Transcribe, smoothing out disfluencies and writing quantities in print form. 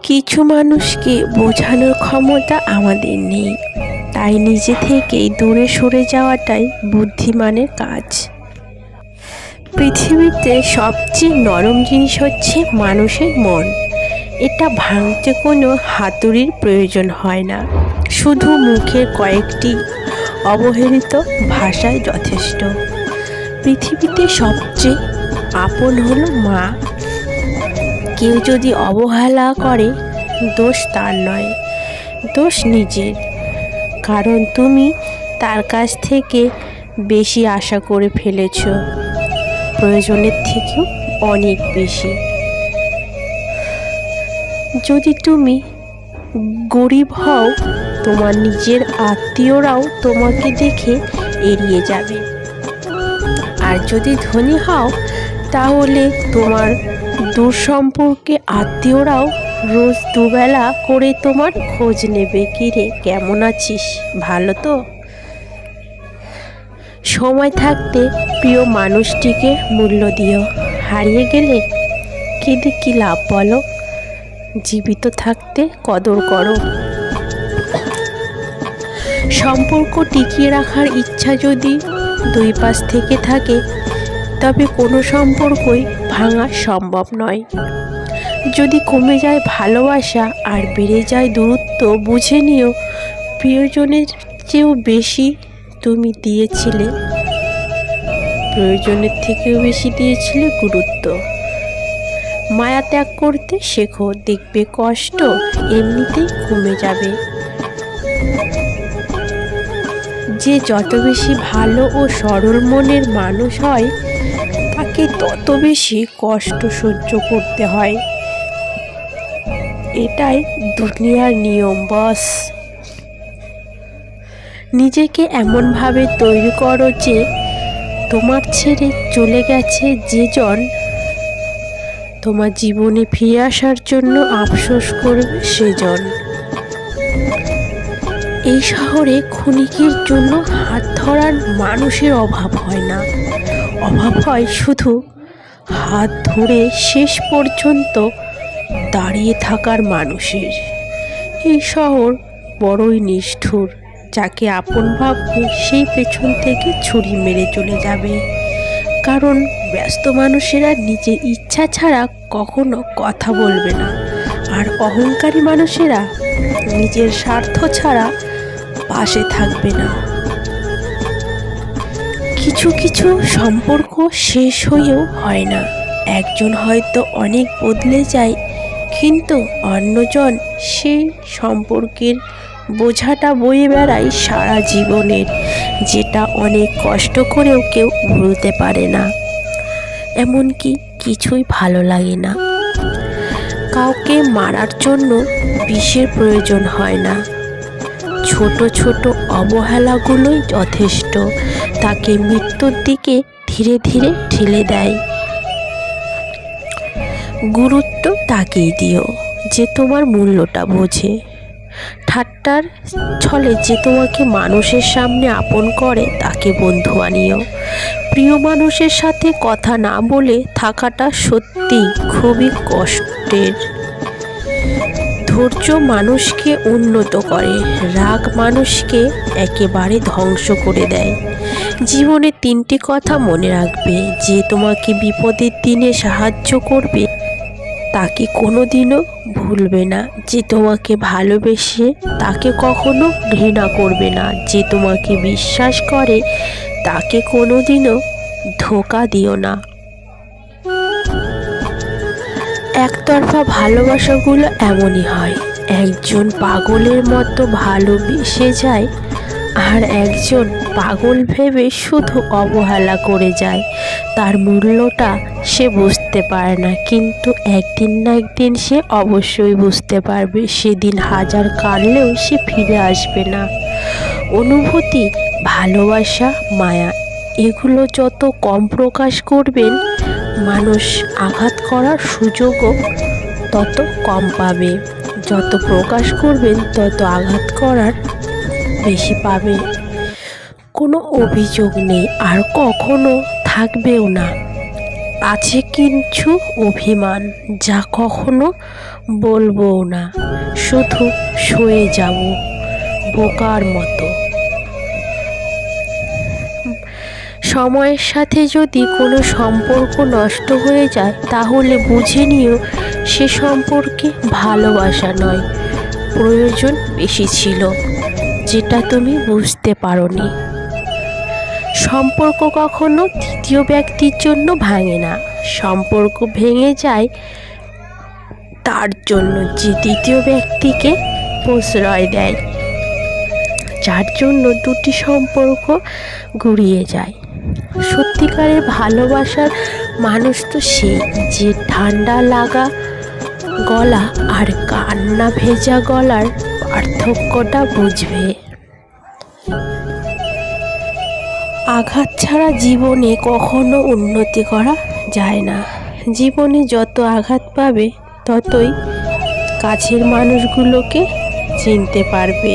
কিছু মানুষকে বোঝানোর ক্ষমতা আমাদের নেই, তাই নিজে থেকেই দূরে সরে যাওয়াটাই বুদ্ধিমানের কাজ। পৃথিবীতে সবচেয়ে নরম জিনিস হচ্ছে মানুষের মন। এটা ভাঙতে কোনো হাতুড়ির প্রয়োজন হয় না, শুধু মুখের কয়েকটি অবহেলিত ভাষায় যথেষ্ট। পৃথিবীতে সবচেয়ে আপন হলো মা। কেউ যদি অবহেলা করে, দোষ তার নয়, দোষ নিজের। কারণ তুমি তার কাছ থেকে বেশি আশা করে ফেলেছ, প্রয়োজনের থেকেও অনেক বেশি। যদি তুমি গরিব হও, তোমার নিজের আত্মীয়রাও তোমাকে দেখে এড়িয়ে যাবে। আর যদি ধনী হও, তাহলে তোমার দূর সম্পর্কে আত্মীয়রাও রোজ দুবেলা করে তোমার খোঁজ নেবে। কিরে, কেমন আছিস, ভালো তো? সময় থাকতে প্রিয় মানুষটিকে মূল্য দিও। হারিয়ে গেলে কেঁদে কি লাভ বলো? জীবিত থাকতে কদর করো। সম্পর্ক টিকিয়ে রাখার ইচ্ছা যদি দুই পাশ থেকে থাকে, তবে কোনো সম্পর্কই ভাঙা সম্ভব নয়। যদি কমে যায় ভালোবাসা আর বেড়ে যায় দূরত্ব, বুঝে নিও প্রিয়জনের চেয়েও বেশি তুমি দিয়েছিলে, প্রয়োজনের থেকেও বেশি দিয়েছিলে গুরুত্ব। মায়া ত্যাগ করতে শেখো, দেখবে কষ্ট এমনিতেই কমে যাবে। যে যত বেশি ভালো ও সরল মনের মানুষ হয়, তাকে তত বেশি কষ্ট সহ্য করতে হয়। এটাই দুনিয়ার নিয়ম বস। নিজেকে এমনভাবে তৈরি করো যে তোমার ছেড়ে চলে গেছে যেজন, তোমার জীবনে ফিরে আসার জন্য আফসোস করবে সেজন। এই শহরে ক্ষণিকের জন্য হাত ধরার মানুষের অভাব হয় না, অভাব হয় শুধু হাত ধরে শেষ পর্যন্ত দাঁড়িয়ে থাকার মানুষের। এই শহর বড়ই নিষ্ঠুর, যাকে আপন ভাববে সেই পেছন থেকে ছুরি মেরে চলে যাবে। কারণ ব্যস্ত মানুষেরা নিজের ইচ্ছা ছাড়া কখনো কথা বলবে না, আর অহংকারী মানুষেরা নিজের স্বার্থ ছাড়া পাশে থাকবে না। কিছু কিছু সম্পর্ক শেষ হয়েও হয় না। একজন হয়তো অনেক বদলে যায়, কিন্তু অন্যজন সেই সম্পর্কের বোঝাটা বয়ে বেড়ায় সারা জীবনের, যেটা অনেক কষ্ট করেও কেউ ভুলতে পারে না। এমনকি কিছুই ভালো লাগে না। কাউকে মারার জন্য বিষের প্রয়োজন হয় না, ছোট ছোট অবহেলাগুলোই যথেষ্ট, তাকে মৃত্যুর দিকে ধীরে ধীরে ঠেলে দেয়। গুরুত্ব তাকেই দিও যে তোমার মূল্যটা বোঝে। ঠাট্টার ছলে যে তোমাকে মানুষের সামনে আপন করে, তাকে বন্ধু আনিও। প্রিয় মানুষের সাথে কথা না বলে থাকাটা সত্যি খুবই কষ্টের। ধৈর্য মানুষকে উন্নত করে, রাগ মানুষকে একেবারে ধ্বংস করে দেয়। জীবনে তিনটি কথা মনে রাখবে: যে তোমাকে বিপদের দিনে সাহায্য করবে তাকে কোনোদিনও ভুলবে না, যে তোমাকে ভালোবেসে তাকে কখনো ঘৃণা করবে না, যে তোমাকে বিশ্বাস করে তাকে কোনোদিনও ধোঁকা দিও না। একতরফা ভালোবাসাগুলো এমনই হয়, একজন পাগলের মতো ভালোবেসে যায় আর একজন পাগল ভেবে শুধু অবহেলা করে যায়। তার মূল্যটা সে বুঝতে পারে না, কিন্তু একদিন না একদিন সে অবশ্যই বুঝতে পারবে। সেদিন হাজার কাঁদলেও সে ফিরে আসবে না। অনুভূতি, ভালোবাসা, মায়া, এগুলো যত কম প্রকাশ করবেন, মানুষ আঘাত করার সুযোগও তত কম পাবে। যত প্রকাশ করবেন, তত আঘাত করার বেশি পাবে। কোনো অভিযোগ নেই, আর কখনো থাকবেও না। আছে কিছু অভিমান, যা কখনো বলবও না, শুধু সয়ে যাব বোকার মতো। সময়ের সাথে যদি কোনো সম্পর্ক নষ্ট হয়ে যায় তাহলে বুঝে নিও সে সম্পর্কে ভালোবাসা নয়, প্রয়োজন বেশি ছিল যেটা তুমি বুঝতে পারোনি। সম্পর্ক কখনো তৃতীয় ব্যক্তির জন্য ভাঙে না, সম্পর্ক ভেঙে যায় তার জন্য যে তৃতীয় ব্যক্তিকে প্রশ্রয় দেয়, যার জন্য দুটি সম্পর্ক গুড়িয়ে যায়। সত্যিকারের ভালোবাসার মানুষ তো সেই যে ঠান্ডা লাগা গলা আর কান্না ভেজা গলার পার্থক্যটা বুঝবে। আঘাত ছাড়া জীবনে কখনো উন্নতি করা যায় না। জীবনে যত আঘাত পাবে ততই কাছের মানুষগুলোকে চিনতে পারবে।